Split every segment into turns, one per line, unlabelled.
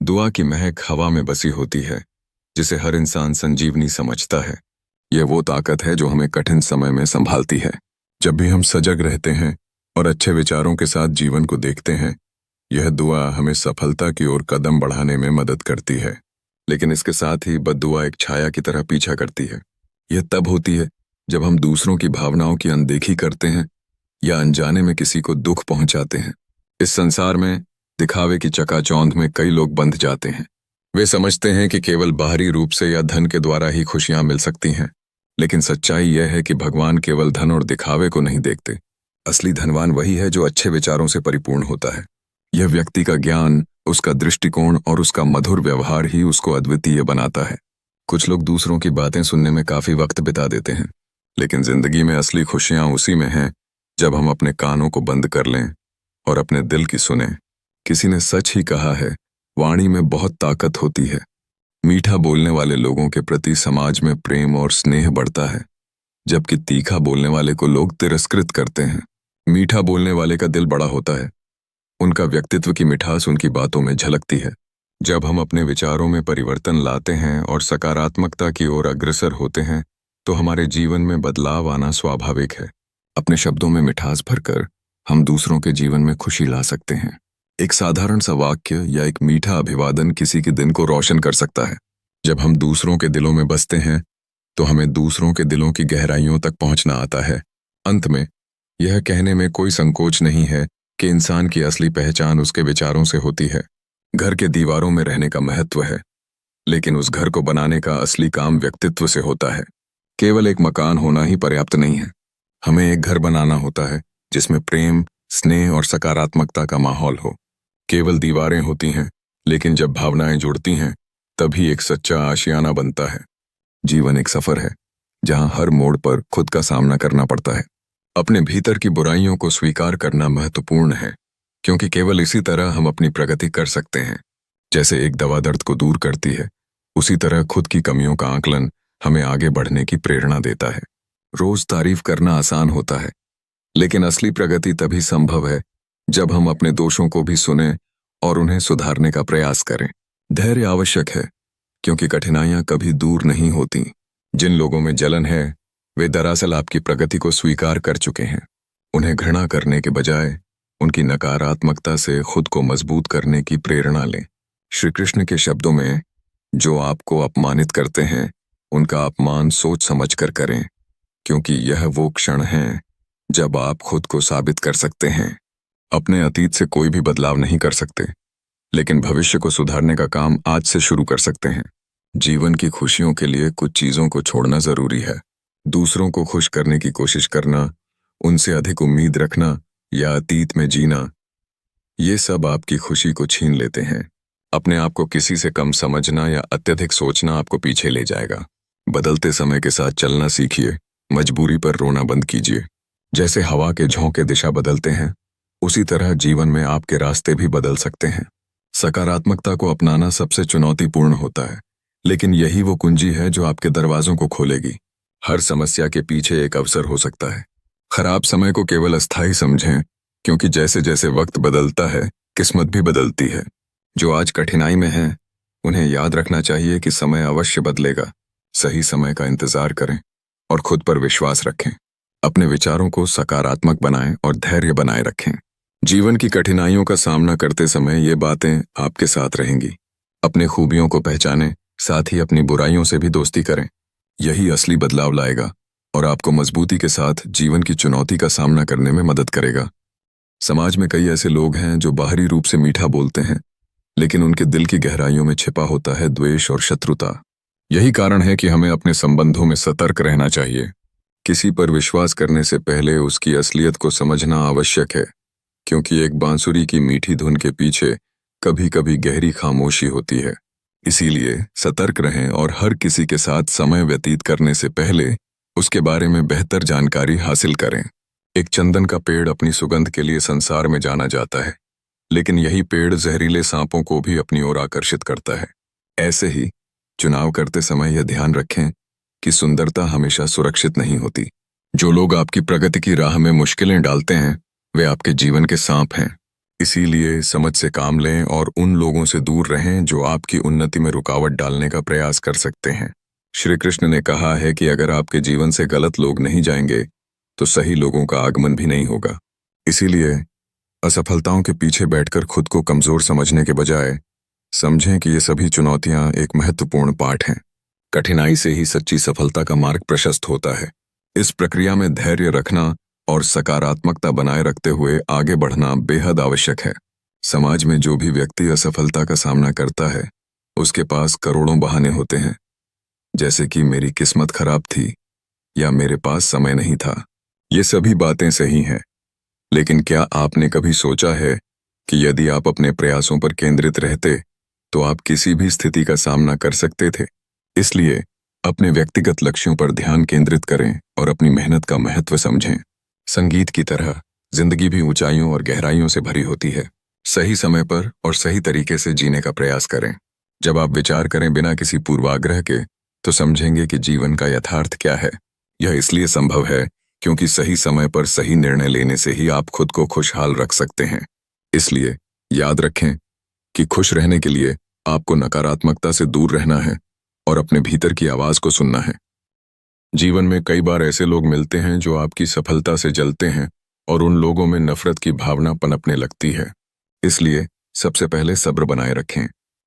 दुआ की महक हवा में बसी होती है, जिसे हर इंसान संजीवनी समझता है। यह वो ताकत है जो हमें कठिन समय में संभालती है। जब भी हम सजग रहते हैं और अच्छे विचारों के साथ जीवन को देखते हैं, यह दुआ हमें सफलता की ओर कदम बढ़ाने में मदद करती है। लेकिन इसके साथ ही बद्दुआ एक छाया की तरह पीछा करती है। यह तब होती है जब हम दूसरों की भावनाओं की अनदेखी करते हैं या अनजाने में किसी को दुख पहुंचाते हैं। इस संसार में दिखावे की चकाचौंध में कई लोग बंध जाते हैं। वे समझते हैं कि केवल बाहरी रूप से या धन के द्वारा ही खुशियां मिल सकती हैं, लेकिन सच्चाई यह है कि भगवान केवल धन और दिखावे को नहीं देखते। असली धनवान वही है जो अच्छे विचारों से परिपूर्ण होता है। यह व्यक्ति का ज्ञान, उसका दृष्टिकोण और उसका मधुर व्यवहार ही उसको अद्वितीय बनाता है। कुछ लोग दूसरों की बातें सुनने में काफी वक्त बिता देते हैं, लेकिन जिंदगी में असली खुशियां उसी में हैं जब हम अपने कानों को बंद कर लें और अपने दिल की सुने। किसी ने सच ही कहा है, वाणी में बहुत ताकत होती है। मीठा बोलने वाले लोगों के प्रति समाज में प्रेम और स्नेह बढ़ता है, जबकि तीखा बोलने वाले को लोग तिरस्कृत करते हैं। मीठा बोलने वाले का दिल बड़ा होता है, उनका व्यक्तित्व की मिठास उनकी बातों में झलकती है। जब हम अपने विचारों में परिवर्तन लाते हैं और सकारात्मकता की ओर अग्रसर होते हैं, तो हमारे जीवन में बदलाव आना स्वाभाविक है। अपने शब्दों में मिठास भरकर हम दूसरों के जीवन में खुशी ला सकते हैं। एक साधारण सा वाक्य या एक मीठा अभिवादन किसी के दिन को रोशन कर सकता है। जब हम दूसरों के दिलों में बसते हैं, तो हमें दूसरों के दिलों की गहराइयों तक पहुंचना आता है। अंत में यह कहने में कोई संकोच नहीं है कि इंसान की असली पहचान उसके विचारों से होती है। घर के दीवारों में रहने का महत्व है, लेकिन उस घर को बनाने का असली काम व्यक्तित्व से होता है। केवल एक मकान होना ही पर्याप्त नहीं है। हमें एक घर बनाना होता है जिसमें प्रेम, स्नेह और सकारात्मकता का माहौल हो। केवल दीवारें होती हैं, लेकिन जब भावनाएं जुड़ती हैं, तभी एक सच्चा आशियाना बनता है। जीवन एक सफर है, जहां हर मोड़ पर खुद का सामना करना पड़ता है। अपने भीतर की बुराइयों को स्वीकार करना महत्वपूर्ण है, क्योंकि केवल इसी तरह हम अपनी प्रगति कर सकते हैं। जैसे एक दवा दर्द को दूर करती है, उसी तरह खुद की कमियों का आकलन हमें आगे बढ़ने की प्रेरणा देता है। रोज तारीफ करना आसान होता है, लेकिन असली प्रगति तभी संभव है जब हम अपने दोषों को भी सुनें और उन्हें सुधारने का प्रयास करें। धैर्य आवश्यक है, क्योंकि कठिनाइयां कभी दूर नहीं होती। जिन लोगों में जलन है, वे दरअसल आपकी प्रगति को स्वीकार कर चुके हैं। उन्हें घृणा करने के बजाय उनकी नकारात्मकता से खुद को मजबूत करने की प्रेरणा लें। श्री कृष्ण के शब्दों में, जो आपको अपमानित करते हैं, उनका अपमान सोच समझ कर करें, क्योंकि यह वो क्षण है जब आप खुद को साबित कर सकते हैं। अपने अतीत से कोई भी बदलाव नहीं कर सकते, लेकिन भविष्य को सुधारने का काम आज से शुरू कर सकते हैं। जीवन की खुशियों के लिए कुछ चीजों को छोड़ना जरूरी है। दूसरों को खुश करने की कोशिश करना, उनसे अधिक उम्मीद रखना या अतीत में जीना, ये सब आपकी खुशी को छीन लेते हैं। अपने आप को किसी से कम समझना या अत्यधिक सोचना आपको पीछे ले जाएगा। बदलते समय के साथ चलना सीखिए, मजबूरी पर रोना बंद कीजिए। जैसे हवा के झोंके दिशा बदलते हैं, उसी तरह जीवन में आपके रास्ते भी बदल सकते हैं। सकारात्मकता को अपनाना सबसे चुनौतीपूर्ण होता है, लेकिन यही वो कुंजी है जो आपके दरवाजों को खोलेगी। हर समस्या के पीछे एक अवसर हो सकता है। खराब समय को केवल अस्थायी समझें, क्योंकि जैसे जैसे वक्त बदलता है, किस्मत भी बदलती है। जो आज कठिनाई में हैं, उन्हें याद रखना चाहिए कि समय अवश्य बदलेगा। सही समय का इंतजार करें और खुद पर विश्वास रखें। अपने विचारों को सकारात्मक बनाएं और धैर्य बनाए रखें। जीवन की कठिनाइयों का सामना करते समय ये बातें आपके साथ रहेंगी। अपने खूबियों को पहचानें, साथ ही अपनी बुराइयों से भी दोस्ती करें। यही असली बदलाव लाएगा और आपको मजबूती के साथ जीवन की चुनौती का सामना करने में मदद करेगा। समाज में कई ऐसे लोग हैं जो बाहरी रूप से मीठा बोलते हैं, लेकिन उनके दिल की गहराइयों में छिपा होता है द्वेष और शत्रुता। यही कारण है कि हमें अपने संबंधों में सतर्क रहना चाहिए। किसी पर विश्वास करने से पहले उसकी असलियत को समझना आवश्यक है, क्योंकि एक बांसुरी की मीठी धुन के पीछे कभी कभी गहरी खामोशी होती है। इसीलिए सतर्क रहें और हर किसी के साथ समय व्यतीत करने से पहले उसके बारे में बेहतर जानकारी हासिल करें। एक चंदन का पेड़ अपनी सुगंध के लिए संसार में जाना जाता है, लेकिन यही पेड़ जहरीले सांपों को भी अपनी ओर आकर्षित करता है। ऐसे ही चुनाव करते समय यह ध्यान रखें कि सुंदरता हमेशा सुरक्षित नहीं होती। जो लोग आपकी प्रगति की राह में मुश्किलें डालते हैं, वे आपके जीवन के सांप हैं। इसीलिए समझ से काम लें और उन लोगों से दूर रहें जो आपकी उन्नति में रुकावट डालने का प्रयास कर सकते हैं। श्री कृष्ण ने कहा है कि अगर आपके जीवन से गलत लोग नहीं जाएंगे तो सही लोगों का आगमन भी नहीं होगा। इसीलिए असफलताओं के पीछे बैठकर खुद को कमजोर समझने के बजाय समझें कि ये सभी चुनौतियां एक महत्वपूर्ण पाठ हैं। कठिनाई से ही सच्ची सफलता का मार्ग प्रशस्त होता है। इस प्रक्रिया में धैर्य रखना और सकारात्मकता बनाए रखते हुए आगे बढ़ना बेहद आवश्यक है। समाज में जो भी व्यक्ति असफलता का सामना करता है उसके पास करोड़ों बहाने होते हैं, जैसे कि मेरी किस्मत खराब थी या मेरे पास समय नहीं था। ये सभी बातें सही हैं, लेकिन क्या आपने कभी सोचा है कि यदि आप अपने प्रयासों पर केंद्रित रहते तो आप किसी भी स्थिति का सामना कर सकते थे। इसलिए अपने व्यक्तिगत लक्ष्यों पर ध्यान केंद्रित करें और अपनी मेहनत का महत्व समझें। संगीत की तरह जिंदगी भी ऊंचाइयों और गहराइयों से भरी होती है। सही समय पर और सही तरीके से जीने का प्रयास करें। जब आप विचार करें बिना किसी पूर्वाग्रह के तो समझेंगे कि जीवन का यथार्थ क्या है। यह इसलिए संभव है क्योंकि सही समय पर सही निर्णय लेने से ही आप खुद को खुशहाल रख सकते हैं। इसलिए याद रखें कि खुश रहने के लिए आपको नकारात्मकता से दूर रहना है और अपने भीतर की आवाज को सुनना है। जीवन में कई बार ऐसे लोग मिलते हैं जो आपकी सफलता से जलते हैं और उन लोगों में नफरत की भावना पनपने लगती है। इसलिए सबसे पहले सब्र बनाए रखें।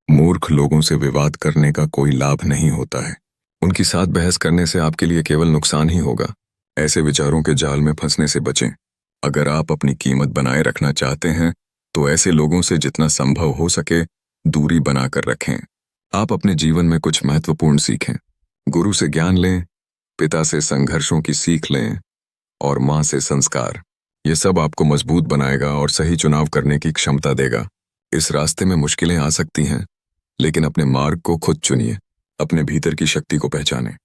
मूर्ख लोगों से विवाद करने का कोई लाभ नहीं होता है। उनकी साथ बहस करने से आपके लिए केवल नुकसान ही होगा। ऐसे विचारों के जाल में फंसने से बचें। अगर आप अपनी कीमत बनाए रखना चाहते हैं तो ऐसे लोगों से जितना संभव हो सके दूरी बनाकर रखें। आप अपने जीवन में कुछ महत्वपूर्ण सीखें। गुरु से ज्ञान लें, पिता से संघर्षों की सीख लें और माँ से संस्कार। ये सब आपको मजबूत बनाएगा और सही चुनाव करने की क्षमता देगा। इस रास्ते में मुश्किलें आ सकती हैं, लेकिन अपने मार्ग को खुद चुनिए। अपने भीतर की शक्ति को पहचानें।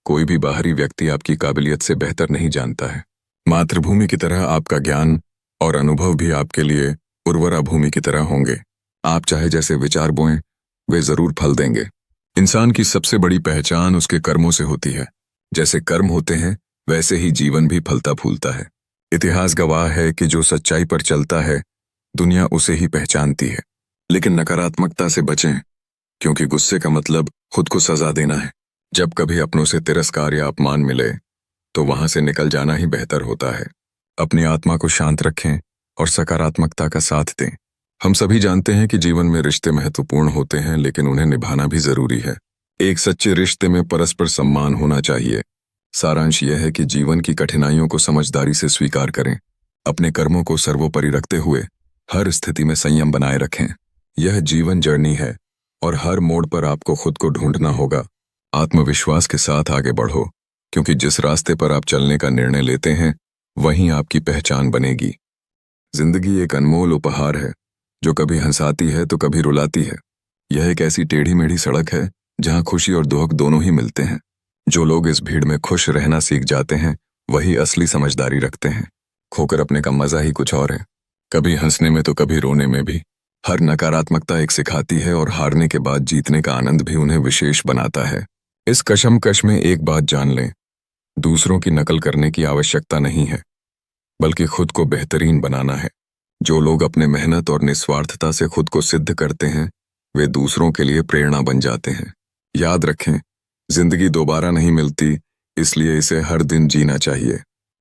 कोई भी बाहरी व्यक्ति आपकी काबिलियत से बेहतर नहीं जानता है। मातृभूमि की तरह आपका ज्ञान और अनुभव भी आपके लिए उर्वरा भूमि की तरह होंगे। आप चाहे जैसे विचार बोएं, वे जरूर फल देंगे। इंसान की सबसे बड़ी पहचान उसके कर्मों से होती है। जैसे कर्म होते हैं वैसे ही जीवन भी फलता फूलता है। इतिहास गवाह है कि जो सच्चाई पर चलता है दुनिया उसे ही पहचानती है। लेकिन नकारात्मकता से बचें, क्योंकि गुस्से का मतलब खुद को सजा देना है। जब कभी अपनों से तिरस्कार या अपमान मिले तो वहां से निकल जाना ही बेहतर होता है। अपनी आत्मा को शांत रखें और सकारात्मकता का साथ दें। हम सभी जानते हैं कि जीवन में रिश्ते महत्वपूर्ण होते हैं, लेकिन उन्हें निभाना भी जरूरी है। एक सच्चे रिश्ते में परस्पर सम्मान होना चाहिए। सारांश यह है कि जीवन की कठिनाइयों को समझदारी से स्वीकार करें। अपने कर्मों को सर्वोपरि रखते हुए हर स्थिति में संयम बनाए रखें। यह जीवन जर्नी है और हर मोड़ पर आपको खुद को ढूंढना होगा। आत्मविश्वास के साथ आगे बढ़ो, क्योंकि जिस रास्ते पर आप चलने का निर्णय लेते हैं वहीं आपकी पहचान बनेगी। जिंदगी एक अनमोल उपहार है जो कभी हंसाती है तो कभी रुलाती है। यह एक ऐसी टेढ़ी मेढ़ी सड़क है जहां खुशी और दुख दोनों ही मिलते हैं। जो लोग इस भीड़ में खुश रहना सीख जाते हैं वही असली समझदारी रखते हैं। खोकर अपने का मजा ही कुछ और है, कभी हंसने में तो कभी रोने में भी। हर नकारात्मकता एक सिखाती है और हारने के बाद जीतने का आनंद भी उन्हें विशेष बनाता है। इस कशमकश में एक बात जान लें, दूसरों की नकल करने की आवश्यकता नहीं है, बल्कि खुद को बेहतरीन बनाना है। जो लोग अपने मेहनत और निस्वार्थता से खुद को सिद्ध करते हैं वे दूसरों के लिए प्रेरणा बन जाते हैं। याद रखें, जिंदगी दोबारा नहीं मिलती, इसलिए इसे हर दिन जीना चाहिए।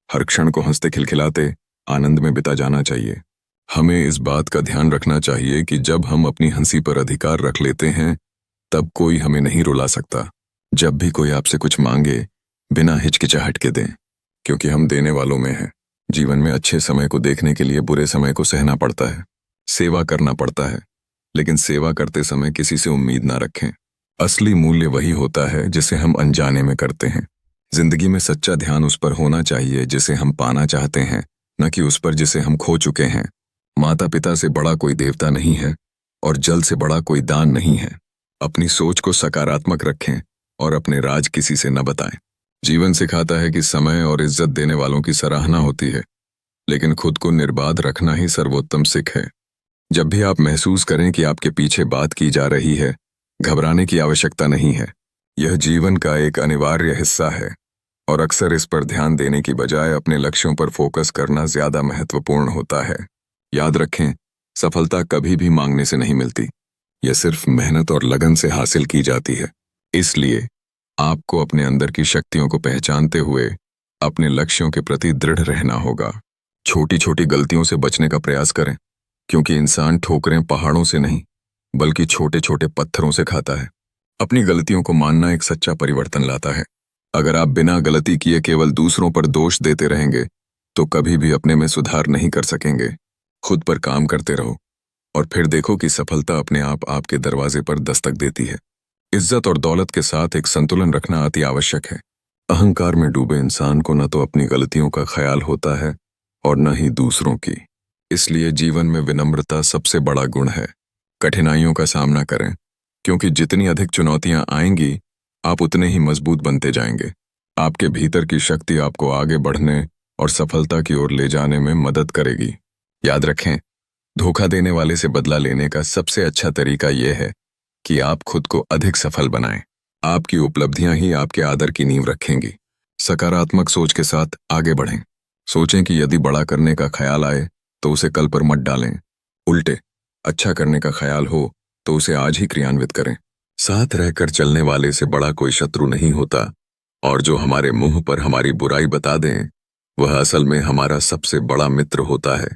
हर क्षण को हंसते खिलखिलाते आनंद में बिता जाना चाहिए। हमें इस बात का ध्यान रखना चाहिए कि जब हम अपनी हंसी पर अधिकार रख लेते हैं तब कोई हमें नहीं रुला सकता। जब भी कोई आपसे कुछ मांगे बिना हिचकिचाहट के दें, क्योंकि हम देने वालों में हैं। जीवन में अच्छे समय को देखने के लिए बुरे समय को सहना पड़ता है। सेवा करना पड़ता है, लेकिन सेवा करते समय किसी से उम्मीद ना रखें। असली मूल्य वही होता है जिसे हम अनजाने में करते हैं। जिंदगी में सच्चा ध्यान उस पर होना चाहिए जिसे हम पाना चाहते हैं, न कि उस पर जिसे हम खो चुके हैं। माता पिता से बड़ा कोई देवता नहीं है और जल से बड़ा कोई दान नहीं है। अपनी सोच को सकारात्मक रखें और अपने राज किसी से न बताएं। जीवन सिखाता है कि समय और इज्जत देने वालों की सराहना होती है, लेकिन खुद को निर्बाध रखना ही सर्वोत्तम सिख है। जब भी आप महसूस करें कि आपके पीछे बात की जा रही है, घबराने की आवश्यकता नहीं है। यह जीवन का एक अनिवार्य हिस्सा है और अक्सर इस पर ध्यान देने की बजाय अपने लक्ष्यों पर फोकस करना ज्यादा महत्वपूर्ण होता है। याद रखें, सफलता कभी भी मांगने से नहीं मिलती, यह सिर्फ मेहनत और लगन से हासिल की जाती है। इसलिए आपको अपने अंदर की शक्तियों को पहचानते हुए अपने लक्ष्यों के प्रति दृढ़ रहना होगा। छोटी छोटी गलतियों से बचने का प्रयास करें, क्योंकि इंसान ठोकरें पहाड़ों से नहीं बल्कि छोटे छोटे पत्थरों से खाता है। अपनी गलतियों को मानना एक सच्चा परिवर्तन लाता है। अगर आप बिना गलती किए केवल दूसरों पर दोष देते रहेंगे तो कभी भी अपने में सुधार नहीं कर सकेंगे। खुद पर काम करते रहो और फिर देखो कि सफलता अपने आप आपके दरवाजे पर दस्तक देती है। इज्जत और दौलत के साथ एक संतुलन रखना अति आवश्यक है। अहंकार में डूबे इंसान को न तो अपनी गलतियों का ख्याल होता है और न ही दूसरों की। इसलिए जीवन में विनम्रता सबसे बड़ा गुण है। कठिनाइयों का सामना करें, क्योंकि जितनी अधिक चुनौतियां आएंगी आप उतने ही मजबूत बनते जाएंगे। आपके भीतर की शक्ति आपको आगे बढ़ने और सफलता की ओर ले जाने में मदद करेगी। याद रखें, धोखा देने वाले से बदला लेने का सबसे अच्छा तरीका यह है कि आप खुद को अधिक सफल बनाएं। आपकी उपलब्धियां ही आपके आदर की नींव रखेंगी। सकारात्मक सोच के साथ आगे बढ़ें। सोचें कि यदि बड़ा करने का ख्याल आए तो उसे कल पर मत डालें। उल्टे, अच्छा करने का ख्याल हो तो उसे आज ही क्रियान्वित करें। साथ रहकर चलने वाले से बड़ा कोई शत्रु नहीं होता, और जो हमारे मुंह पर हमारी बुराई बता दें वह असल में हमारा सबसे बड़ा मित्र होता है।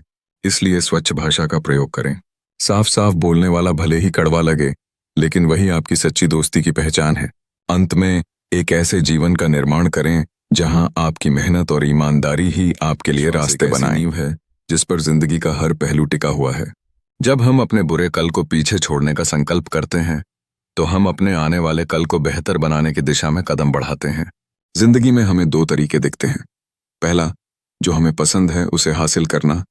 इसलिए स्वच्छ भाषा का प्रयोग करें। साफ साफ बोलने वाला भले ही कड़वा लगे, लेकिन वही आपकी सच्ची दोस्ती की पहचान है। अंत में एक ऐसे जीवन का निर्माण करें जहां आपकी मेहनत और ईमानदारी ही आपके लिए रास्ते बनाएं है, जिस पर जिंदगी का हर पहलू टिका हुआ है। जब हम अपने बुरे कल को पीछे छोड़ने का संकल्प करते हैं तो हम अपने आने वाले कल को बेहतर बनाने की दिशा में कदम बढ़ाते हैं। जिंदगी में हमें दो तरीके दिखते हैं। पहला, जो हमें पसंद है उसे हासिल करना,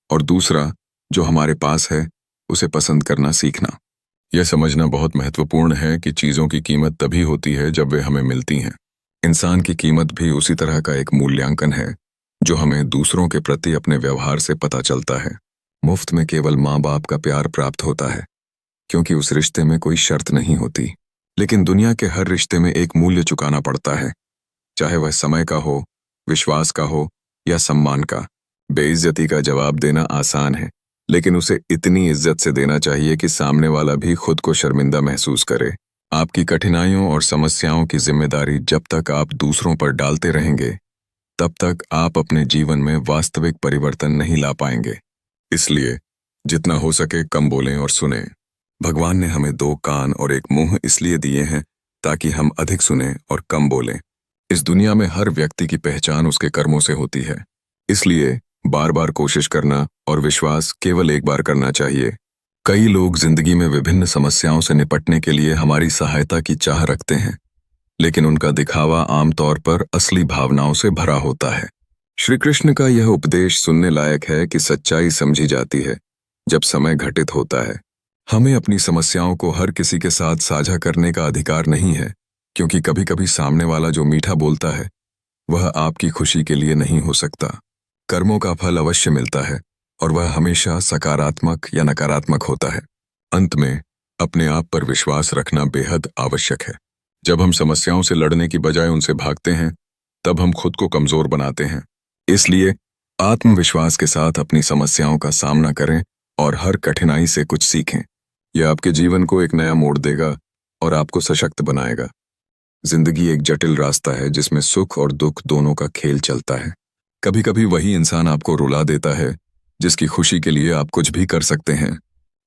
और दूसरा, जो हमारे पास है उसे पसंद करना सीखना। यह समझना बहुत महत्वपूर्ण है कि चीज़ों की कीमत तभी होती है जब वे हमें मिलती हैं। इंसान की कीमत भी उसी तरह का एक मूल्यांकन है जो हमें दूसरों के प्रति अपने व्यवहार से पता चलता है। मुफ्त में केवल माँ बाप का प्यार प्राप्त होता है, क्योंकि उस रिश्ते में कोई शर्त नहीं होती। लेकिन दुनिया के हर रिश्ते में एक मूल्य चुकाना पड़ता है, चाहे वह समय का हो, विश्वास का हो या सम्मान का। बेइज्जती का जवाब देना आसान है, लेकिन उसे इतनी इज्जत से देना चाहिए कि सामने वाला भी खुद को शर्मिंदा महसूस करे। आपकी कठिनाइयों और समस्याओं की जिम्मेदारी जब तक आप दूसरों पर डालते रहेंगे, तब तक आप अपने जीवन में वास्तविक परिवर्तन नहीं ला पाएंगे। इसलिए जितना हो सके कम बोलें और सुनें। भगवान ने हमें दो कान और एक मुंह इसलिए दिए हैं ताकि हम अधिक सुनें और कम बोलें। इस दुनिया में हर व्यक्ति की पहचान उसके कर्मों से होती है, इसलिए बार बार कोशिश करना और विश्वास केवल एक बार करना चाहिए। कई लोग जिंदगी में विभिन्न समस्याओं से निपटने के लिए हमारी सहायता की चाह रखते हैं, लेकिन उनका दिखावा आमतौर पर असली भावनाओं से भरा होता है। श्री कृष्ण का यह उपदेश सुनने लायक है कि सच्चाई समझी जाती है जब समय घटित होता है। हमें अपनी समस्याओं को हर किसी के साथ साझा करने का अधिकार नहीं है, क्योंकि कभी कभी सामने वाला जो मीठा बोलता है वह आपकी खुशी के लिए नहीं हो सकता। कर्मों का फल अवश्य मिलता है, और वह हमेशा सकारात्मक या नकारात्मक होता है। अंत में अपने आप पर विश्वास रखना बेहद आवश्यक है। जब हम समस्याओं से लड़ने की बजाय उनसे भागते हैं, तब हम खुद को कमजोर बनाते हैं। इसलिए आत्मविश्वास के साथ अपनी समस्याओं का सामना करें और हर कठिनाई से कुछ सीखें। यह आपके जीवन को एक नया मोड़ देगा और आपको सशक्त बनाएगा। जिंदगी एक जटिल रास्ता है जिसमें सुख और दुख दोनों का खेल चलता है। कभी कभी वही इंसान आपको रुला देता है जिसकी खुशी के लिए आप कुछ भी कर सकते हैं।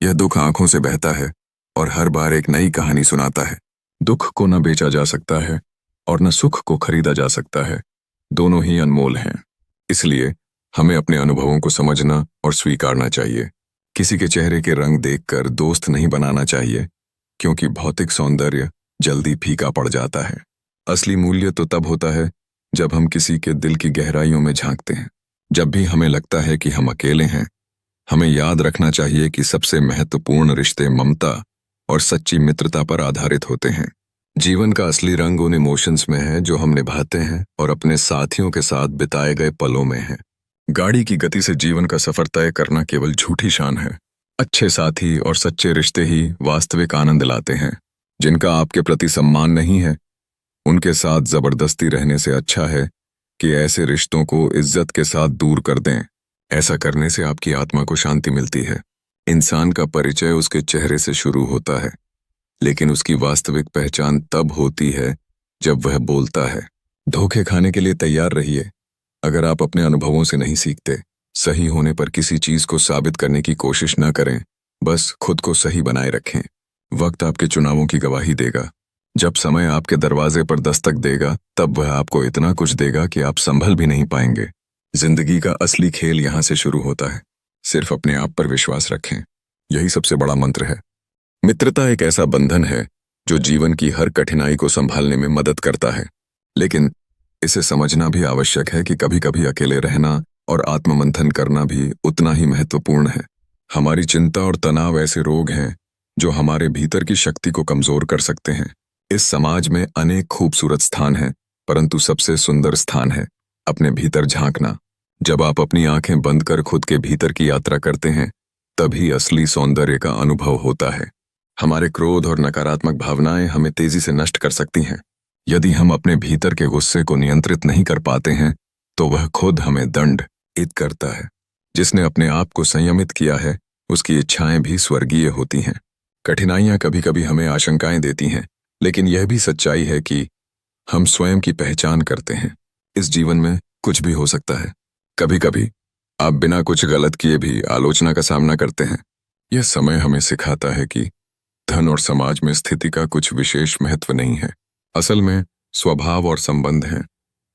यह दुख आंखों से बहता है और हर बार एक नई कहानी सुनाता है। दुख को न बेचा जा सकता है और न सुख को खरीदा जा सकता है, दोनों ही अनमोल हैं। इसलिए हमें अपने अनुभवों को समझना और स्वीकारना चाहिए। किसी के चेहरे के रंग देखकर दोस्त नहीं बनाना चाहिए, क्योंकि भौतिक सौंदर्य जल्दी फीका पड़ जाता है। असली मूल्य तो तब होता है जब हम किसी के दिल की गहराइयों में झांकते हैं। जब भी हमें लगता है कि हम अकेले हैं, हमें याद रखना चाहिए कि सबसे महत्वपूर्ण रिश्ते ममता और सच्ची मित्रता पर आधारित होते हैं। जीवन का असली रंग उन इमोशंस में है जो हम निभाते हैं और अपने साथियों के साथ बिताए गए पलों में है। गाड़ी की गति से जीवन का सफर तय करना केवल झूठी शान है। अच्छे साथी और सच्चे रिश्ते ही वास्तविक आनंद लाते हैं। जिनका आपके प्रति सम्मान नहीं है, उनके साथ जबरदस्ती रहने से अच्छा है कि ऐसे रिश्तों को इज्जत के साथ दूर कर दें। ऐसा करने से आपकी आत्मा को शांति मिलती है। इंसान का परिचय उसके चेहरे से शुरू होता है, लेकिन उसकी वास्तविक पहचान तब होती है जब वह बोलता है। धोखे खाने के लिए तैयार रहिए। अगर आप अपने अनुभवों से नहीं सीखते, सही होने पर किसी चीज को साबित करने की कोशिश न करें, बस खुद को सही बनाए रखें। वक्त आपके चुनावों की गवाही देगा। जब समय आपके दरवाजे पर दस्तक देगा, तब वह आपको इतना कुछ देगा कि आप संभल भी नहीं पाएंगे। जिंदगी का असली खेल यहाँ से शुरू होता है। सिर्फ अपने आप पर विश्वास रखें, यही सबसे बड़ा मंत्र है। मित्रता एक ऐसा बंधन है जो जीवन की हर कठिनाई को संभालने में मदद करता है, लेकिन इसे समझना भी आवश्यक है कि कभी कभी अकेले रहना और आत्ममंथन करना भी उतना ही महत्वपूर्ण है। हमारी चिंता और तनाव ऐसे रोग हैं जो हमारे भीतर की शक्ति को कमजोर कर सकते हैं। इस समाज में अनेक खूबसूरत स्थान हैं, परंतु सबसे सुंदर स्थान है अपने भीतर झांकना। जब आप अपनी आंखें बंद कर खुद के भीतर की यात्रा करते हैं, तभी असली सौंदर्य का अनुभव होता है। हमारे क्रोध और नकारात्मक भावनाएं हमें तेजी से नष्ट कर सकती हैं। यदि हम अपने भीतर के गुस्से को नियंत्रित नहीं कर पाते हैं, तो वह खुद हमें दंडित करता है। जिसने अपने आप को संयमित किया है, उसकी इच्छाएं भी स्वर्गीय होती हैं। कठिनाइयां कभी कभी हमें आशंकाएं देती हैं, लेकिन यह भी सच्चाई है कि हम स्वयं की पहचान करते हैं। इस जीवन में कुछ भी हो सकता है। कभी कभी आप बिना कुछ गलत किए भी आलोचना का सामना करते हैं। यह समय हमें सिखाता है कि धन और समाज में स्थिति का कुछ विशेष महत्व नहीं है। असल में स्वभाव और संबंध हैं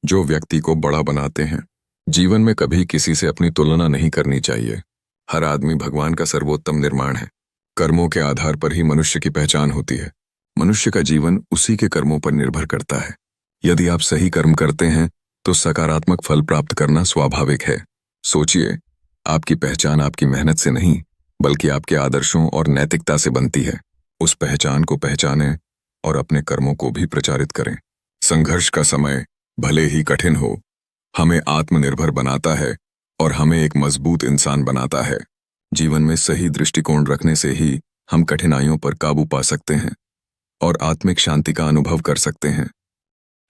जो व्यक्ति को बड़ा बनाते हैं। जीवन में कभी किसी से अपनी तुलना नहीं करनी चाहिए। हर आदमी भगवान का सर्वोत्तम निर्माण है। कर्मों के आधार पर ही मनुष्य की पहचान होती है। मनुष्य का जीवन उसी के कर्मों पर निर्भर करता है। यदि आप सही कर्म करते हैं तो सकारात्मक फल प्राप्त करना स्वाभाविक है। सोचिए, आपकी पहचान आपकी मेहनत से नहीं, बल्कि आपके आदर्शों और नैतिकता से बनती है। उस पहचान को पहचानें और अपने कर्मों को भी प्रचारित करें। संघर्ष का समय भले ही कठिन हो, हमें आत्मनिर्भर बनाता है और हमें एक मजबूत इंसान बनाता है। जीवन में सही दृष्टिकोण रखने से ही हम कठिनाइयों पर काबू पा सकते हैं और आत्मिक शांति का अनुभव कर सकते हैं।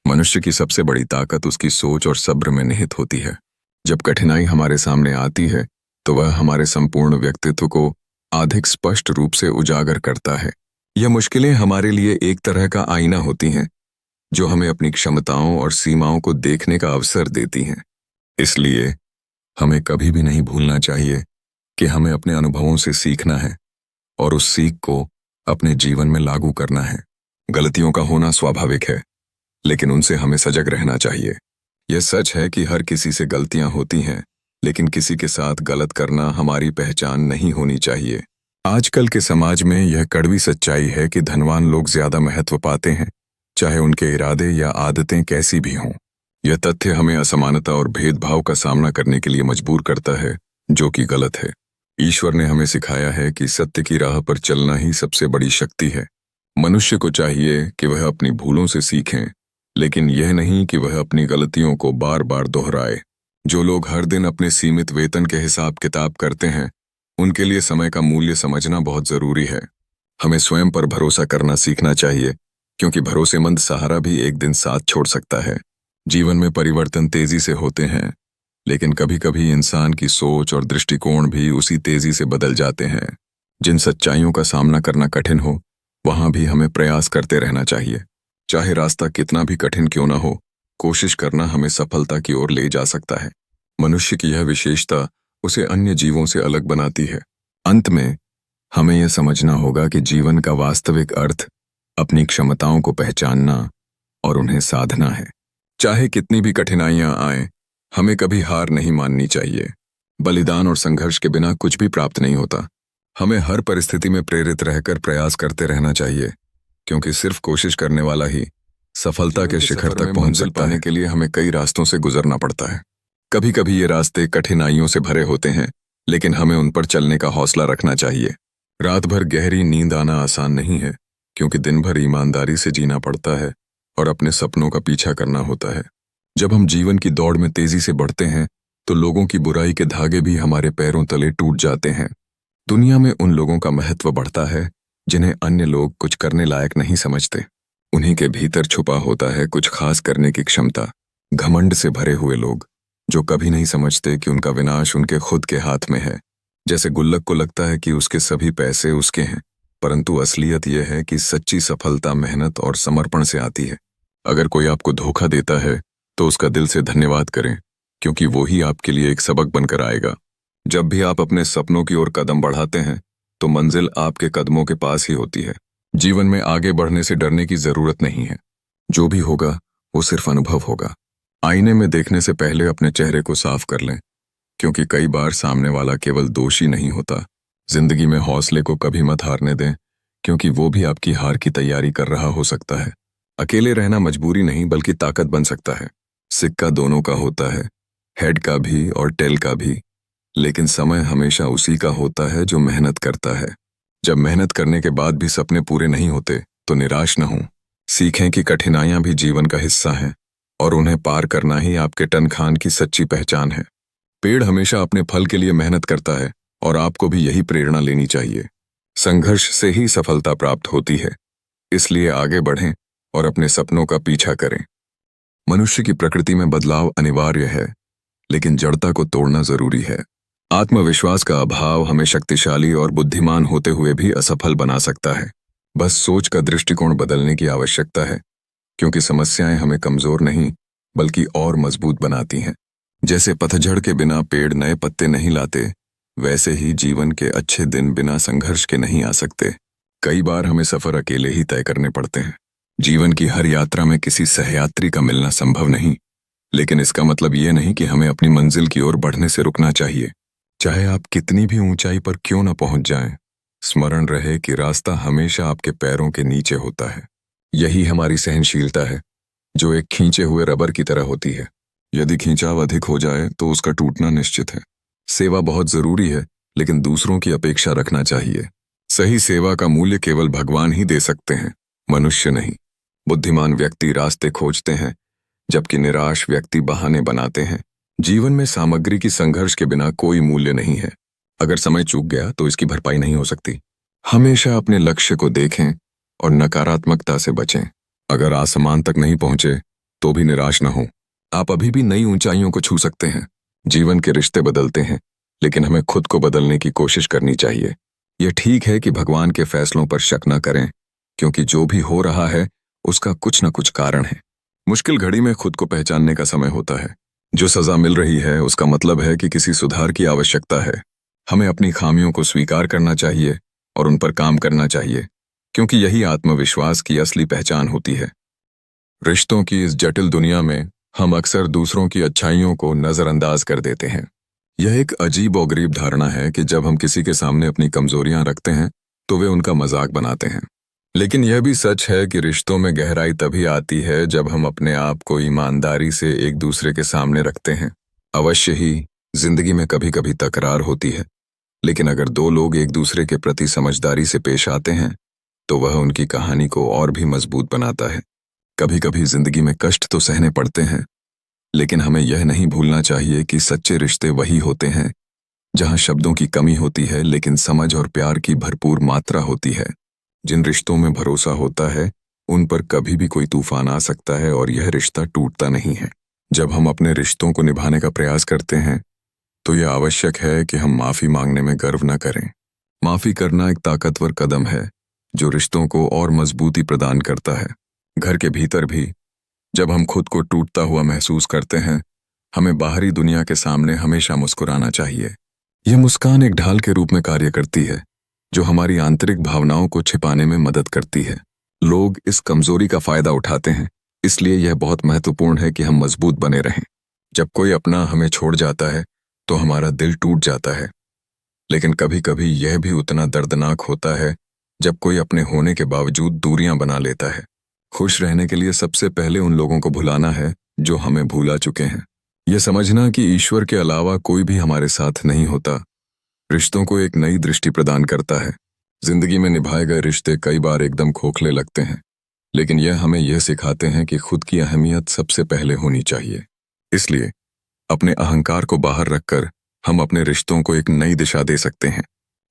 मनुष्य की सबसे बड़ी ताकत उसकी सोच और सब्र में निहित होती है। जब कठिनाई हमारे सामने आती है, तो वह हमारे संपूर्ण व्यक्तित्व को अधिक स्पष्ट रूप से उजागर करता है। यह मुश्किलें हमारे लिए एक तरह का आईना होती हैं, जो हमें अपनी क्षमताओं और सीमाओं को देखने का अवसर देती हैं। इसलिए हमें कभी भी नहीं भूलना चाहिए कि हमें अपने अनुभवों से सीखना है और उस सीख को अपने जीवन में लागू करना है। गलतियों का होना स्वाभाविक है, लेकिन उनसे हमें सजग रहना चाहिए। यह सच है कि हर किसी से गलतियां होती हैं, लेकिन किसी के साथ गलत करना हमारी पहचान नहीं होनी चाहिए। आजकल के समाज में यह कड़वी सच्चाई है कि धनवान लोग ज्यादा महत्व पाते हैं, चाहे उनके इरादे या आदतें कैसी भी हों। यह तथ्य हमें असमानता और भेदभाव का सामना करने के लिए मजबूर करता है, जो कि गलत है। ईश्वर ने हमें सिखाया है कि सत्य की राह पर चलना ही सबसे बड़ी शक्ति है। मनुष्य को चाहिए कि वह अपनी भूलों से सीखें, लेकिन यह नहीं कि वह अपनी गलतियों को बार बार दोहराए। जो लोग हर दिन अपने सीमित वेतन के हिसाब किताब करते हैं, उनके लिए समय का मूल्य समझना बहुत जरूरी है। हमें स्वयं पर भरोसा करना सीखना चाहिए, क्योंकि भरोसेमंद सहारा भी एक दिन साथ छोड़ सकता है। जीवन में परिवर्तन तेजी से होते हैं, लेकिन कभी कभी इंसान की सोच और दृष्टिकोण भी उसी तेजी से बदल जाते हैं। जिन सच्चाइयों का सामना करना कठिन हो, वहां भी हमें प्रयास करते रहना चाहिए। चाहे रास्ता कितना भी कठिन क्यों ना हो, कोशिश करना हमें सफलता की ओर ले जा सकता है। मनुष्य की यह विशेषता उसे अन्य जीवों से अलग बनाती है। अंत में हमें यह समझना होगा कि जीवन का वास्तविक अर्थ अपनी क्षमताओं को पहचानना और उन्हें साधना है। चाहे कितनी भी कठिनाइयां आएं, हमें कभी हार नहीं माननी चाहिए। बलिदान और संघर्ष के बिना कुछ भी प्राप्त नहीं होता। हमें हर परिस्थिति में प्रेरित रहकर प्रयास करते रहना चाहिए, क्योंकि सिर्फ कोशिश करने वाला ही सफलता के शिखर तक पहुंच पाने के लिए हमें कई रास्तों से गुजरना पड़ता है। कभी कभी ये रास्ते कठिनाइयों से भरे होते हैं, लेकिन हमें उन पर चलने का हौसला रखना चाहिए। रात भर गहरी नींद आना आसान नहीं है, क्योंकि दिन भर ईमानदारी से जीना पड़ता है और अपने सपनों का पीछा करना होता है। जब हम जीवन की दौड़ में तेजी से बढ़ते हैं, तो लोगों की बुराई के धागे भी हमारे पैरों तले टूट जाते हैं। दुनिया में उन लोगों का महत्व बढ़ता है जिन्हें अन्य लोग कुछ करने लायक नहीं समझते। उन्हीं के भीतर छुपा होता है कुछ खास करने की क्षमता। घमंड से भरे हुए लोग जो कभी नहीं समझते कि उनका विनाश उनके खुद के हाथ में है। जैसे गुल्लक को लगता है कि उसके सभी पैसे उसके हैं, परंतु असलियत यह है कि सच्ची सफलता मेहनत और समर्पण से आती है। अगर कोई आपको धोखा देता है तो उसका दिल से धन्यवाद करें, क्योंकि वो ही आपके लिए एक सबक बनकर आएगा। जब भी आप अपने सपनों की ओर कदम बढ़ाते हैं तो मंजिल आपके कदमों के पास ही होती है। जीवन में आगे बढ़ने से डरने की जरूरत नहीं है। जो भी होगा वो सिर्फ अनुभव होगा। आईने में देखने से पहले अपने चेहरे को साफ कर लें, क्योंकि कई बार सामने वाला केवल दोषी नहीं होता। जिंदगी में हौसले को कभी मत हारने दें, क्योंकि वो भी आपकी हार की तैयारी कर रहा हो सकता है। अकेले रहना मजबूरी नहीं बल्कि ताकत बन सकता है। सिक्का दोनों का होता है, हेड का भी और टेल का भी, लेकिन समय हमेशा उसी का होता है जो मेहनत करता है। जब मेहनत करने के बाद भी सपने पूरे नहीं होते तो निराश न हों। सीखें कि कठिनाइयां भी जीवन का हिस्सा हैं और उन्हें पार करना ही आपके टन खान की सच्ची पहचान है। पेड़ हमेशा अपने फल के लिए मेहनत करता है और आपको भी यही प्रेरणा लेनी चाहिए। संघर्ष से ही सफलता प्राप्त होती है, इसलिए आगे बढ़ें और अपने सपनों का पीछा करें। मनुष्य की प्रकृति में बदलाव अनिवार्य है, लेकिन जड़ता को तोड़ना जरूरी है। आत्मविश्वास का अभाव हमें शक्तिशाली और बुद्धिमान होते हुए भी असफल बना सकता है। बस सोच का दृष्टिकोण बदलने की आवश्यकता है, क्योंकि समस्याएं हमें कमजोर नहीं बल्कि और मजबूत बनाती हैं। जैसे पतझड़ के बिना पेड़ नए पत्ते नहीं लाते, वैसे ही जीवन के अच्छे दिन बिना संघर्ष के नहीं आ सकते। कई बार हमें सफर अकेले ही तय करने पड़ते हैं। जीवन की हर यात्रा में किसी सहयात्री का मिलना संभव नहीं, लेकिन इसका मतलब यह नहीं कि हमें अपनी मंजिल की ओर बढ़ने से रुकना चाहिए। चाहे आप कितनी भी ऊंचाई पर क्यों न पहुंच जाएं, स्मरण रहे कि रास्ता हमेशा आपके पैरों के नीचे होता है। यही हमारी सहनशीलता है, जो एक खींचे हुए रबर की तरह होती है। यदि खींचाव अधिक हो जाए तो उसका टूटना निश्चित है। सेवा बहुत जरूरी है, लेकिन दूसरों की अपेक्षा रखना चाहिए। सही सेवा का मूल्य केवल भगवान ही दे सकते हैं, मनुष्य नहीं। बुद्धिमान व्यक्ति रास्ते खोजते हैं, जबकि निराश व्यक्ति बहाने बनाते हैं। जीवन में सामग्री की संघर्ष के बिना कोई मूल्य नहीं है। अगर समय चूक गया तो इसकी भरपाई नहीं हो सकती। हमेशा अपने लक्ष्य को देखें और नकारात्मकता से बचें। अगर आसमान तक नहीं पहुंचे तो भी निराश न हो। आप अभी भी नई ऊंचाइयों को छू सकते हैं। जीवन के रिश्ते बदलते हैं, लेकिन हमें खुद को बदलने की कोशिश करनी चाहिए। यह ठीक है कि भगवान के फैसलों पर शक न करें, क्योंकि जो भी हो रहा है उसका कुछ न कुछ कारण है। मुश्किल घड़ी में खुद को पहचानने का समय होता है। जो सजा मिल रही है उसका मतलब है कि किसी सुधार की आवश्यकता है। हमें अपनी खामियों को स्वीकार करना चाहिए और उन पर काम करना चाहिए, क्योंकि यही आत्मविश्वास की असली पहचान होती है। रिश्तों की इस जटिल दुनिया में हम अक्सर दूसरों की अच्छाइयों को नजरअंदाज कर देते हैं। यह एक अजीब और गरीब धारणा है कि जब हम किसी के सामने अपनी कमजोरियां रखते हैं तो वे उनका मजाक बनाते हैं। लेकिन यह भी सच है कि रिश्तों में गहराई तभी आती है जब हम अपने आप को ईमानदारी से एक दूसरे के सामने रखते हैं। अवश्य ही जिंदगी में कभी कभी तकरार होती है, लेकिन अगर दो लोग एक दूसरे के प्रति समझदारी से पेश आते हैं तो वह उनकी कहानी को और भी मजबूत बनाता है। कभी कभी जिंदगी में कष्ट तो सहने पड़ते हैं, लेकिन हमें यह नहीं भूलना चाहिए कि सच्चे रिश्ते वही होते हैं जहां शब्दों की कमी होती है लेकिन समझ और प्यार की भरपूर मात्रा होती है। जिन रिश्तों में भरोसा होता है उन पर कभी भी कोई तूफान आ सकता है और यह रिश्ता टूटता नहीं है। जब हम अपने रिश्तों को निभाने का प्रयास करते हैं तो यह आवश्यक है कि हम माफी मांगने में गर्व न करें। माफी करना एक ताकतवर कदम है जो रिश्तों को और मजबूती प्रदान करता है। घर के भीतर भी जब हम खुद को टूटता हुआ महसूस करते हैं, हमें बाहरी दुनिया के सामने हमेशा मुस्कुराना चाहिए। यह मुस्कान एक ढाल के रूप में कार्य करती है जो हमारी आंतरिक भावनाओं को छिपाने में मदद करती है। लोग इस कमजोरी का फायदा उठाते हैं, इसलिए यह बहुत महत्वपूर्ण है कि हम मजबूत बने रहें। जब कोई अपना हमें छोड़ जाता है तो हमारा दिल टूट जाता है, लेकिन कभी कभी यह भी उतना दर्दनाक होता है जब कोई अपने होने के बावजूद दूरियां बना लेता है। खुश रहने के लिए सबसे पहले उन लोगों को भुलाना है जो हमें भूला चुके हैं। यह समझना कि ईश्वर के अलावा कोई भी हमारे साथ नहीं होता, रिश्तों को एक नई दृष्टि प्रदान करता है। जिंदगी में निभाए गए रिश्ते कई बार एकदम खोखले लगते हैं, लेकिन यह हमें यह सिखाते हैं कि खुद की अहमियत सबसे पहले होनी चाहिए। इसलिए अपने अहंकार को बाहर रखकर हम अपने रिश्तों को एक नई दिशा दे सकते हैं।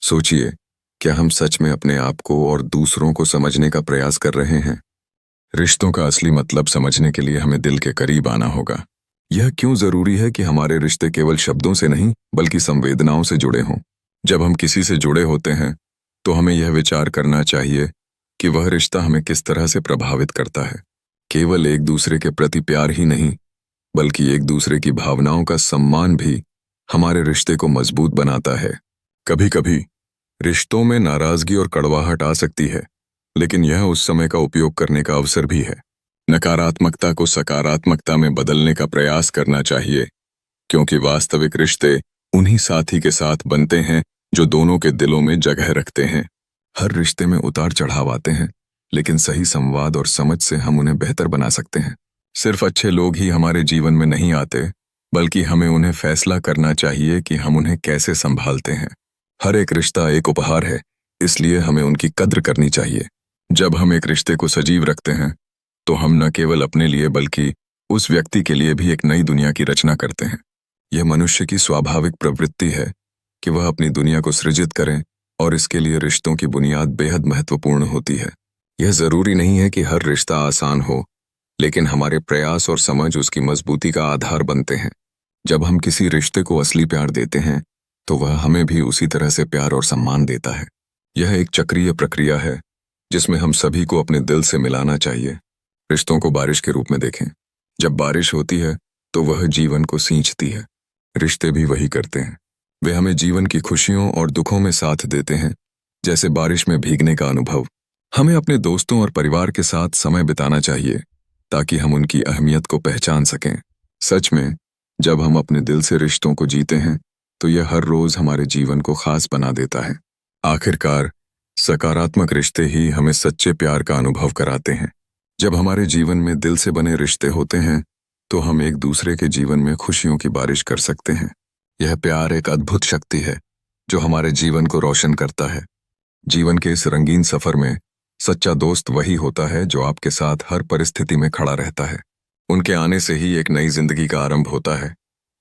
सोचिए, क्या हम सच में अपने आप को और दूसरों को समझने का प्रयास कर रहे हैं? रिश्तों का असली मतलब समझने के लिए हमें दिल के करीब आना होगा। यह क्यों जरूरी है कि हमारे रिश्ते केवल शब्दों से नहीं बल्कि संवेदनाओं से जुड़े हों? जब हम किसी से जुड़े होते हैं तो हमें यह विचार करना चाहिए कि वह रिश्ता हमें किस तरह से प्रभावित करता है। केवल एक दूसरे के प्रति प्यार ही नहीं, बल्कि एक दूसरे की भावनाओं का सम्मान भी हमारे रिश्ते को मजबूत बनाता है। कभी कभी रिश्तों में नाराजगी और कड़वाहट आ सकती है, लेकिन यह उस समय का उपयोग करने का अवसर भी है। नकारात्मकता को सकारात्मकता में बदलने का प्रयास करना चाहिए, क्योंकि वास्तविक रिश्ते उन्हीं साथी के साथ बनते हैं जो दोनों के दिलों में जगह रखते हैं। हर रिश्ते में उतार चढ़ाव आते हैं, लेकिन सही संवाद और समझ से हम उन्हें बेहतर बना सकते हैं। सिर्फ अच्छे लोग ही हमारे जीवन में नहीं आते, बल्कि हमें उन्हें फैसला करना चाहिए कि हम उन्हें कैसे संभालते हैं। हर एक रिश्ता एक उपहार है, इसलिए हमें उनकी कद्र करनी चाहिए। जब हम एक रिश्ते को सजीव रखते हैं तो हम न केवल अपने लिए बल्कि उस व्यक्ति के लिए भी एक नई दुनिया की रचना करते हैं। यह मनुष्य की स्वाभाविक प्रवृत्ति है कि वह अपनी दुनिया को सृजित करें, और इसके लिए रिश्तों की बुनियाद बेहद महत्वपूर्ण होती है। यह जरूरी नहीं है कि हर रिश्ता आसान हो, लेकिन हमारे प्रयास और समझ उसकी मजबूती का आधार बनते हैं। जब हम किसी रिश्ते को असली प्यार देते हैं तो वह हमें भी उसी तरह से प्यार और सम्मान देता है। यह एक चक्रीय प्रक्रिया है जिसमें हम सभी को अपने दिल से मिलाना चाहिए। रिश्तों को बारिश के रूप में देखें। जब बारिश होती है तो वह जीवन को सींचती है। रिश्ते भी वही करते हैं। वे हमें जीवन की खुशियों और दुखों में साथ देते हैं, जैसे बारिश में भीगने का अनुभव। हमें अपने दोस्तों और परिवार के साथ समय बिताना चाहिए ताकि हम उनकी अहमियत को पहचान सकें। सच में, जब हम अपने दिल से रिश्तों को जीते हैं तो यह हर रोज हमारे जीवन को खास बना देता है। आखिरकार, सकारात्मक रिश्ते ही हमें सच्चे प्यार का अनुभव कराते हैं। जब हमारे जीवन में दिल से बने रिश्ते होते हैं तो हम एक दूसरे के जीवन में खुशियों की बारिश कर सकते हैं। यह प्यार एक अद्भुत शक्ति है जो हमारे जीवन को रोशन करता है। जीवन के इस रंगीन सफर में सच्चा दोस्त वही होता है जो आपके साथ हर परिस्थिति में खड़ा रहता है। उनके आने से ही एक नई जिंदगी का आरंभ होता है,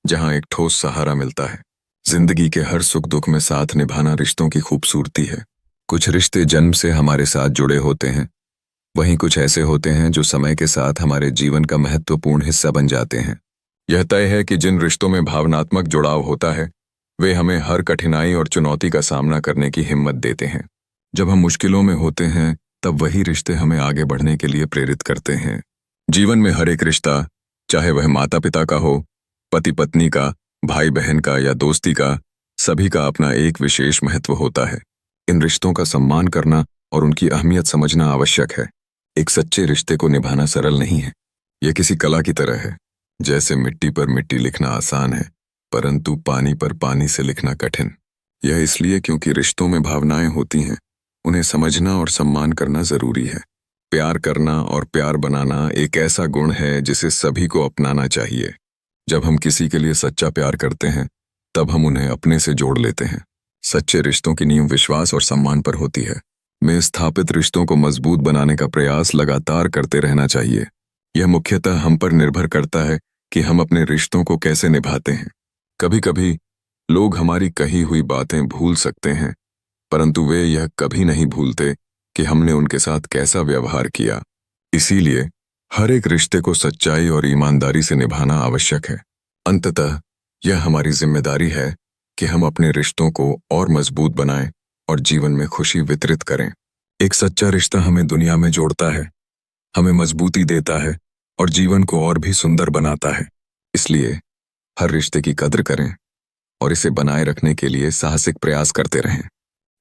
जहां एक ठोस सहारा मिलता है। जिंदगी के हर सुख दुख में साथ निभाना रिश्तों की खूबसूरती है। कुछ रिश्ते जन्म से हमारे साथ जुड़े होते हैं, वहीं कुछ ऐसे होते हैं जो समय के साथ हमारे जीवन का महत्वपूर्ण हिस्सा बन जाते हैं। यह तय है कि जिन रिश्तों में भावनात्मक जुड़ाव होता है वे हमें हर कठिनाई और चुनौती का सामना करने की हिम्मत देते हैं। जब हम मुश्किलों में होते हैं तब वही रिश्ते हमें आगे बढ़ने के लिए प्रेरित करते हैं। जीवन में हर एक रिश्ता, चाहे वह माता पिता का हो, पति पत्नी का, भाई बहन का या दोस्ती का, सभी का अपना एक विशेष महत्व होता है। इन रिश्तों का सम्मान करना और उनकी अहमियत समझना आवश्यक है। एक सच्चे रिश्ते को निभाना सरल नहीं है। यह किसी कला की तरह है। जैसे मिट्टी पर मिट्टी लिखना आसान है, परंतु पानी पर पानी से लिखना कठिन। यह इसलिए क्योंकि रिश्तों में भावनाएं होती हैं, उन्हें समझना और सम्मान करना जरूरी है। प्यार करना और प्यार बनाना एक ऐसा गुण है जिसे सभी को अपनाना चाहिए। जब हम किसी के लिए सच्चा प्यार करते हैं तब हम उन्हें अपने से जोड़ लेते हैं। सच्चे रिश्तों की नींव विश्वास और सम्मान पर होती है। में स्थापित रिश्तों को मजबूत बनाने का प्रयास लगातार करते रहना चाहिए। यह मुख्यतः हम पर निर्भर करता है कि हम अपने रिश्तों को कैसे निभाते हैं। कभी कभी लोग हमारी कही हुई बातें भूल सकते हैं, परंतु वे यह कभी नहीं भूलते कि हमने उनके साथ कैसा व्यवहार किया। इसीलिए हर एक रिश्ते को सच्चाई और ईमानदारी से निभाना आवश्यक है। अंततः यह हमारी जिम्मेदारी है कि हम अपने रिश्तों को और मजबूत बनाएं और जीवन में खुशी वितरित करें। एक सच्चा रिश्ता हमें दुनिया में जोड़ता है, हमें मजबूती देता है और जीवन को और भी सुंदर बनाता है। इसलिए हर रिश्ते की कद्र करें और इसे बनाए रखने के लिए साहसिक प्रयास करते रहें।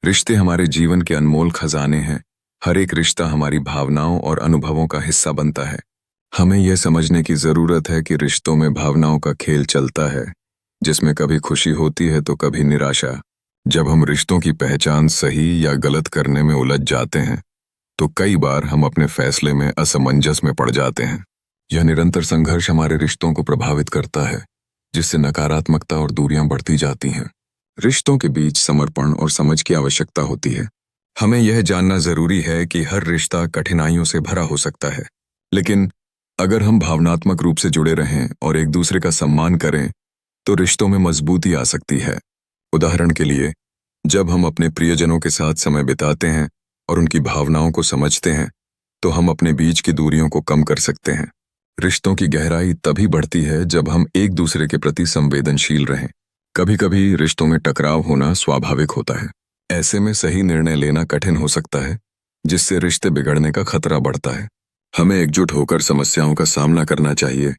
रिश्ते हमारे जीवन के अनमोल खजाने हैं। हर एक रिश्ता हमारी भावनाओं और अनुभवों का हिस्सा बनता है। हमें यह समझने की जरूरत है कि रिश्तों में भावनाओं का खेल चलता है, जिसमें कभी खुशी होती है तो कभी निराशा। जब हम रिश्तों की पहचान सही या गलत करने में उलझ जाते हैं तो कई बार हम अपने फैसले में असमंजस में पड़ जाते हैं। यह निरंतर संघर्ष हमारे रिश्तों को प्रभावित करता है, जिससे नकारात्मकता और दूरियां बढ़ती जाती हैं। रिश्तों के बीच समर्पण और समझ की आवश्यकता होती है। हमें यह जानना जरूरी है कि हर रिश्ता कठिनाइयों से भरा हो सकता है, लेकिन अगर हम भावनात्मक रूप से जुड़े रहें और एक दूसरे का सम्मान करें तो रिश्तों में मजबूती आ सकती है। उदाहरण के लिए, जब हम अपने प्रियजनों के साथ समय बिताते हैं और उनकी भावनाओं को समझते हैं तो हम अपने बीच की दूरियों को कम कर सकते हैं। रिश्तों की गहराई तभी बढ़ती है जब हम एक दूसरे के प्रति संवेदनशील रहें। कभी कभी रिश्तों में टकराव होना स्वाभाविक होता है। ऐसे में सही निर्णय लेना कठिन हो सकता है, जिससे रिश्ते बिगड़ने का खतरा बढ़ता है। हमें एकजुट होकर समस्याओं का सामना करना चाहिए,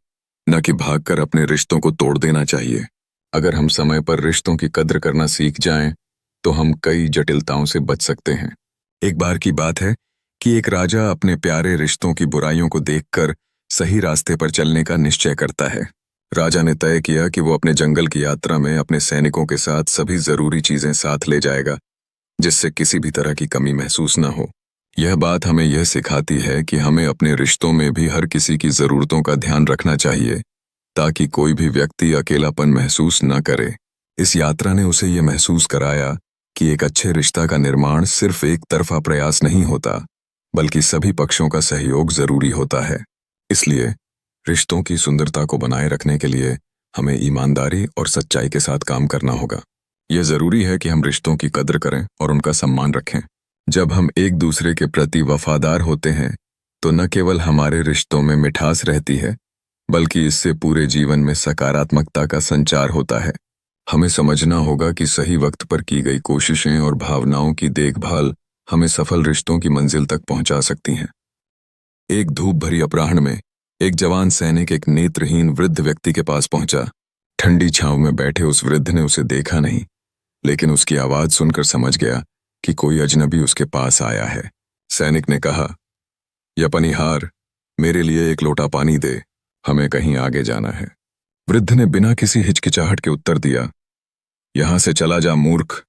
न कि भागकर अपने रिश्तों को तोड़ देना चाहिए। अगर हम समय पर रिश्तों की कद्र करना सीख जाएं, तो हम कई जटिलताओं से बच सकते हैं। एक बार की बात है कि एक राजा अपने प्यारे रिश्तों की बुराइयों को देखकर सही रास्ते पर चलने का निश्चय करता है। राजा ने तय किया कि वो अपने जंगल की यात्रा में अपने सैनिकों के साथ सभी जरूरी चीजें साथ ले जाएगा, जिससे किसी भी तरह की कमी महसूस न हो। यह बात हमें यह सिखाती है कि हमें अपने रिश्तों में भी हर किसी की जरूरतों का ध्यान रखना चाहिए, ताकि कोई भी व्यक्ति अकेलापन महसूस न करे। इस यात्रा ने उसे यह महसूस कराया कि एक अच्छे रिश्ता का निर्माण सिर्फ एक तरफा प्रयास नहीं होता, बल्कि सभी पक्षों का सहयोग जरूरी होता है। इसलिए रिश्तों की सुंदरता को बनाए रखने के लिए हमें ईमानदारी और सच्चाई के साथ काम करना होगा। यह जरूरी है कि हम रिश्तों की कद्र करें और उनका सम्मान रखें। जब हम एक दूसरे के प्रति वफादार होते हैं, तो न केवल हमारे रिश्तों में मिठास रहती है, बल्कि इससे पूरे जीवन में सकारात्मकता का संचार होता है। हमें समझना होगा कि सही वक्त पर की गई कोशिशें और भावनाओं की देखभाल हमें सफल रिश्तों की मंजिल तक पहुंचा सकती हैं। एक धूप भरी अपराह्न में एक जवान सैनिक एक नेत्रहीन वृद्ध व्यक्ति के पास पहुंचा। ठंडी छांव में बैठे उस वृद्ध ने उसे देखा नहीं, लेकिन उसकी आवाज सुनकर समझ गया कि कोई अजनबी उसके पास आया है। सैनिक ने कहा, "यह पनिहार, मेरे लिए एक लोटा पानी दे, हमें कहीं आगे जाना है।" वृद्ध ने बिना किसी हिचकिचाहट के उत्तर दिया, "यहां से चला जा मूर्ख,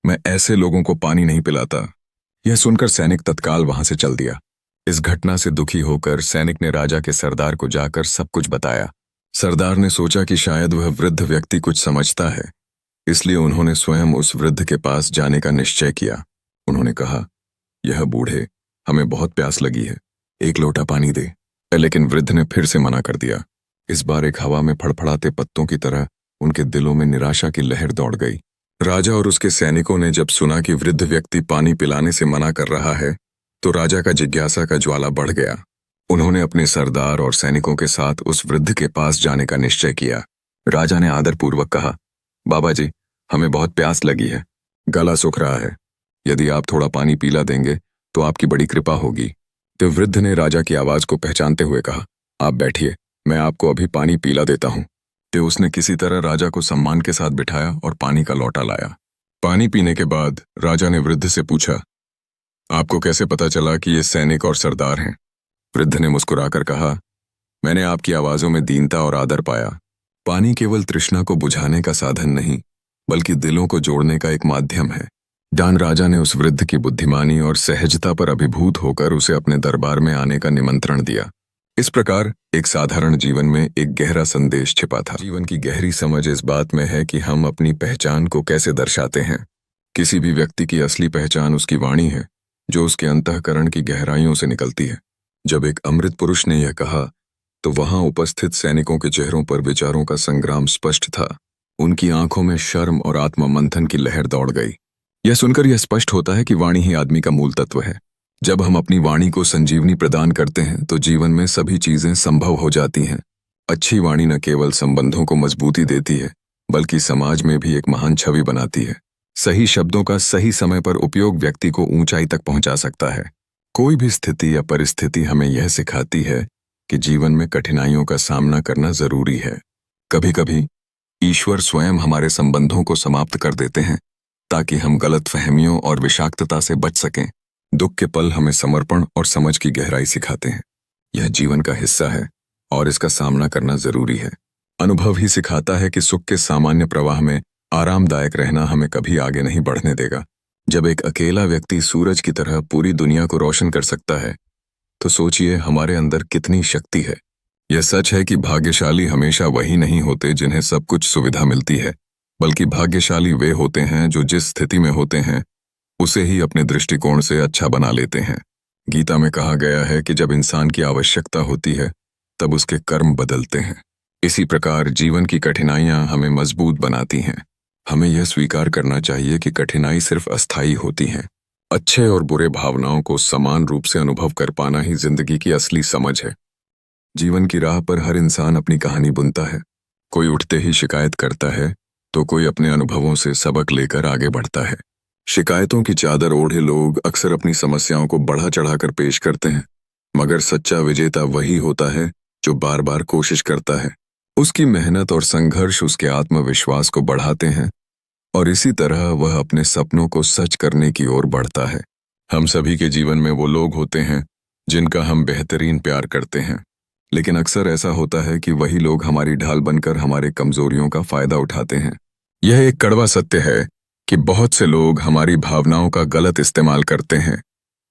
मैं ऐसे लोगों को पानी नहीं पिलाता।" यह सुनकर सैनिक तत्काल वहां से चल दिया। इस घटना से दुखी होकर सैनिक ने राजा के सरदार को जाकर सब कुछ बताया। सरदार ने सोचा कि शायद वह वृद्ध व्यक्ति कुछ समझता है, इसलिए उन्होंने स्वयं उस वृद्ध के पास जाने का निश्चय किया। उन्होंने कहा, "यह बूढ़े, हमें बहुत प्यास लगी है, एक लोटा पानी दे।" लेकिन वृद्ध ने फिर से मना कर दिया। इस बार एक हवा में फड़फड़ाते पत्तों की तरह उनके दिलों में निराशा की लहर दौड़ गई। राजा और उसके सैनिकों ने जब सुना कि वृद्ध व्यक्ति पानी पिलाने से मना कर रहा है, तो राजा का जिज्ञासा का ज्वाला बढ़ गया। उन्होंने अपने सरदार और सैनिकों के साथ उस वृद्ध के पास जाने का निश्चय किया। राजा ने आदरपूर्वक कहा, "बाबा जी, हमें बहुत प्यास लगी है, गला सूख रहा है। यदि आप थोड़ा पानी पिला देंगे तो आपकी बड़ी कृपा होगी।" तो वृद्ध ने राजा की आवाज को पहचानते हुए कहा, "आप बैठिए, मैं आपको अभी पानी पिला देता हूँ।" तो उसने किसी तरह राजा को सम्मान के साथ बिठाया और पानी का लोटा लाया। पानी पीने के बाद राजा ने वृद्ध से पूछा, "आपको कैसे पता चला कि ये सैनिक और सरदार हैं?" वृद्ध ने मुस्कुराकर कहा, "मैंने आपकी आवाजों में दीनता और आदर पाया। पानी केवल तृष्णा को बुझाने का साधन नहीं, बल्कि दिलों को जोड़ने का एक माध्यम है।" डान राजा ने उस वृद्ध की बुद्धिमानी और सहजता पर अभिभूत होकर उसे अपने दरबार में आने का निमंत्रण दिया। इस प्रकार एक साधारण जीवन में एक गहरा संदेश छिपा था। जीवन की गहरी समझ इस बात में है कि हम अपनी पहचान को कैसे दर्शाते हैं। किसी भी व्यक्ति की असली पहचान उसकी वाणी है, जो उसके अंतःकरण की गहराइयों से निकलती है। जब एक अमृत पुरुष ने यह कहा, तो वहां उपस्थित सैनिकों के चेहरों पर विचारों का संग्राम स्पष्ट था। उनकी आंखों में शर्म और आत्ममंथन की लहर दौड़ गई। यह सुनकर यह स्पष्ट होता है कि वाणी ही आदमी का मूल तत्व है। जब हम अपनी वाणी को संजीवनी प्रदान करते हैं, तो जीवन में सभी चीजें संभव हो जाती हैं। अच्छी वाणी न केवल संबंधों को मजबूती देती है, बल्कि समाज में भी एक महान छवि बनाती है। सही शब्दों का सही समय पर उपयोग व्यक्ति को ऊंचाई तक पहुंचा सकता है। कोई भी स्थिति या परिस्थिति हमें यह सिखाती है कि जीवन में कठिनाइयों का सामना करना जरूरी है। कभी कभी ईश्वर स्वयं हमारे संबंधों को समाप्त कर देते हैं, ताकि हम गलतफहमियों और विषाक्तता से बच सकें। दुख के पल हमें समर्पण और समझ की गहराई सिखाते हैं। यह जीवन का हिस्सा है और इसका सामना करना जरूरी है। अनुभव ही सिखाता है कि सुख के सामान्य प्रवाह में आरामदायक रहना हमें कभी आगे नहीं बढ़ने देगा। जब एक अकेला व्यक्ति सूरज की तरह पूरी दुनिया को रोशन कर सकता है, तो सोचिए हमारे अंदर कितनी शक्ति है। यह सच है कि भाग्यशाली हमेशा वही नहीं होते जिन्हें सब कुछ सुविधा मिलती है, बल्कि भाग्यशाली वे होते हैं जो जिस स्थिति में होते हैं उसे ही अपने दृष्टिकोण से अच्छा बना लेते हैं। गीता में कहा गया है कि जब इंसान की आवश्यकता होती है, तब उसके कर्म बदलते हैं। इसी प्रकार जीवन की कठिनाइयां हमें मजबूत बनाती हैं। हमें यह स्वीकार करना चाहिए कि कठिनाई सिर्फ अस्थायी होती हैं। अच्छे और बुरे भावनाओं को समान रूप से अनुभव कर पाना ही जिंदगी की असली समझ है। जीवन की राह पर हर इंसान अपनी कहानी बुनता है। कोई उठते ही शिकायत करता है, तो कोई अपने अनुभवों से सबक लेकर आगे बढ़ता है। शिकायतों की चादर ओढ़े लोग अक्सर अपनी समस्याओं को बढ़ा चढ़ाकर पेश करते हैं, मगर सच्चा विजेता वही होता है जो बार बार कोशिश करता है। उसकी मेहनत और संघर्ष उसके आत्मविश्वास को बढ़ाते हैं और इसी तरह वह अपने सपनों को सच करने की ओर बढ़ता है। हम सभी के जीवन में वो लोग होते हैं जिनका हम बेहतरीन प्यार करते हैं, लेकिन अक्सर ऐसा होता है कि वही लोग हमारी ढाल बनकर हमारे कमजोरियों का फायदा उठाते हैं। यह एक कड़वा सत्य है कि बहुत से लोग हमारी भावनाओं का गलत इस्तेमाल करते हैं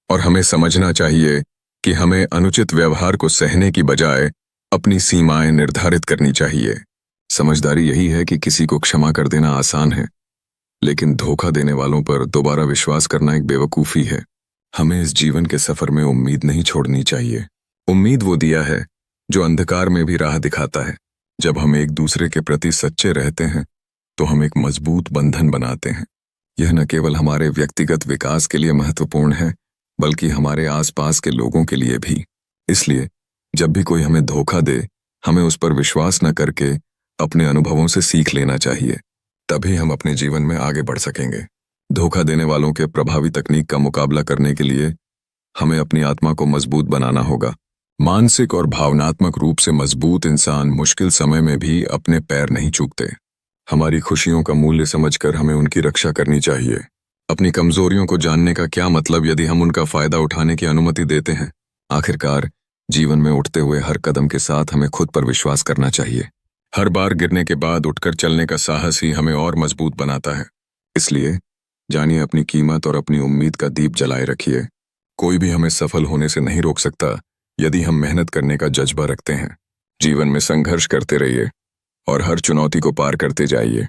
और हमें समझना चाहिए कि हमें अनुचित व्यवहार को सहने की बजाय अपनी सीमाएं निर्धारित करनी चाहिए। समझदारी यही है कि किसी को क्षमा कर देना आसान है, लेकिन धोखा देने वालों पर दोबारा विश्वास करना एक बेवकूफ़ी है। हमें इस जीवन के सफर में उम्मीद नहीं छोड़नी चाहिए। उम्मीद वो दिया है जो अंधकार में भी राह दिखाता है। जब हम एक दूसरे के प्रति सच्चे रहते हैं तो हम एक मजबूत बंधन बनाते हैं। यह न केवल हमारे व्यक्तिगत विकास के लिए महत्वपूर्ण है, बल्कि हमारे आसपास के लोगों के लिए भी। इसलिए जब भी कोई हमें धोखा दे, हमें उस पर विश्वास न करके अपने अनुभवों से सीख लेना चाहिए। तभी हम अपने जीवन में आगे बढ़ सकेंगे। धोखा देने वालों के प्रभावी तकनीक का मुकाबला करने के लिए हमें अपनी आत्मा को मजबूत बनाना होगा। मानसिक और भावनात्मक रूप से मजबूत इंसान मुश्किल समय में भी अपने पैर नहीं चूकते। हमारी खुशियों का मूल्य समझकर हमें उनकी रक्षा करनी चाहिए। अपनी कमजोरियों को जानने का क्या मतलब यदि हम उनका फायदा उठाने की अनुमति देते हैं। आखिरकार जीवन में उठते हुए हर कदम के साथ हमें खुद पर विश्वास करना चाहिए। हर बार गिरने के बाद उठकर चलने का साहस ही हमें और मजबूत बनाता है। इसलिए जानिए अपनी कीमत और अपनी उम्मीद का दीप जलाए रखिए। कोई भी हमें सफल होने से नहीं रोक सकता यदि हम मेहनत करने का जज्बा रखते हैं। जीवन में संघर्ष करते रहिए और हर चुनौती को पार करते जाइए।